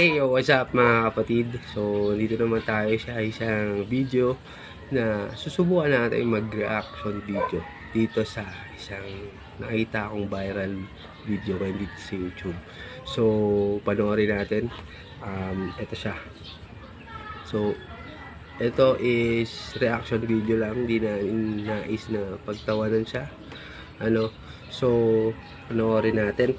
Hey, yo, what's up mga kapatid? So, dito naman tayo sa isang video na susubukan natin mag-reaction video dito sa isang nakita akong viral video ko dito sa YouTube. So, panoorin natin. Ito siya. So, ito is reaction video lang. Hindi na nais na pagtawanan siya. So, panoorin natin.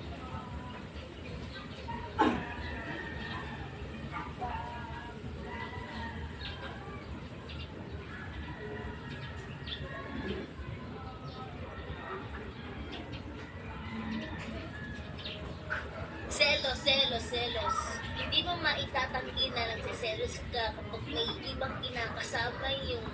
Selos. Hindi mo maitatanggi na nagsiselos ka kapag may ibang kinakasama yung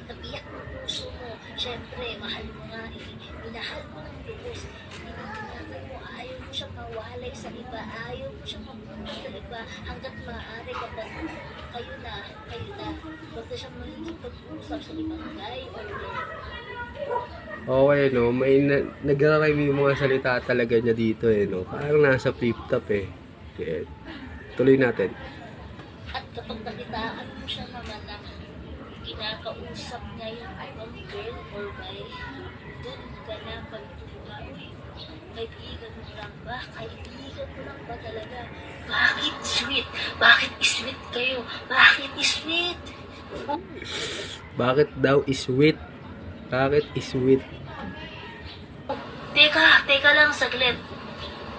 nabiyak ng puso mo. Siyempre, mahal mo nga eh. Minahal mo ng lubos. Pinaginagan mo, ayaw mo siyang mawalay sa iba. Ayaw mo siyang mapunta sa iba. Hanggat maaari kapag kayo na. Huwag na siyang makikipag-usap sa ibang guy or girl. Okay, no? May nagra-rhyme yung mga salita talaga niya dito, no? Parang nasa flip-top, eh. Okay. Tuloy natin. At kapag nakitaan mo siya naman na kinakausap niya yung ibang girl or guy, dun ka na pagtuga. Uy, kaibigan mo lang ba? Kaibigan mo lang ba talaga? Bakit sweet? Bakit sweet kayo? Bakit sweet? Bakit daw is sweet? Bakit is sweet? Teka lang saglit.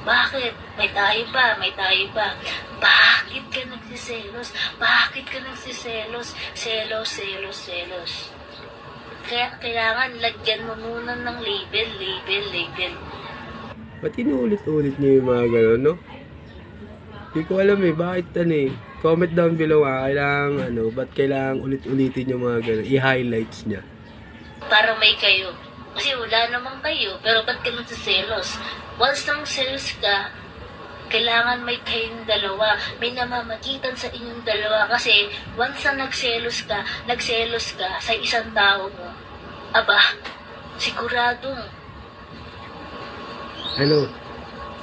Bakit? May tayo pa. Bakit ka nagsiselos? Selos. Kaya kailangan lagyan mo muna ng label. Ba't inuulit-ulit niyo yung mga gano'n, no? Hindi ko alam bakit comment down below ba't kailangan ulit-ulitin yung mga gano'n? I-highlights niya. Para may kayo. Kasi wala naman kayo, pero ba't ka nagsiselos? Once nang selos ka, kailangan may kayong dalawa. May namamagitan sa inyong dalawa kasi once na nagselos ka sa isang tao mo, aba, siguradong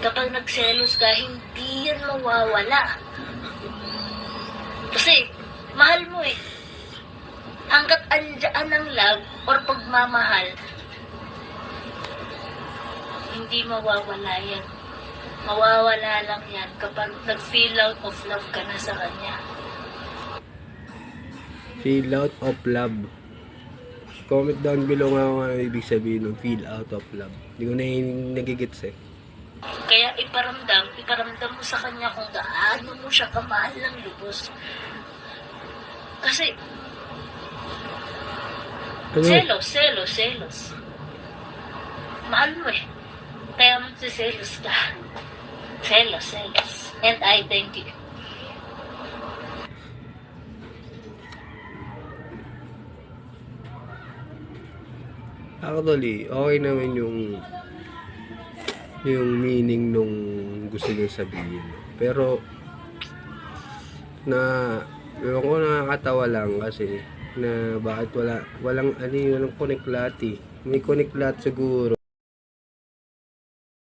kapag nagselos ka, hindi yan mawawala. Kasi, mahal mo eh. Hanggat andyan ang love or pagmamahal, hindi mawawala yan. Mawawala lang yan kapag nag-feel out of love ka na sa kanya. Feel out of love. Comment down below nga kung ano ibig sabihin ng feel out of love. Hindi ko na nagigits eh. Kaya iparamdam mo sa kanya kung gaano mo siya kamahal ng lubos. Kasi, selos. Mahal mo eh. Kaya magsiselos ka. Selos. And I thank you. Actually, okay naman yung meaning nung gusto niya sabihin. Pero, ewan ko, nakakatawa lang kasi na bakit walang connect lahat eh. May connect lahat siguro.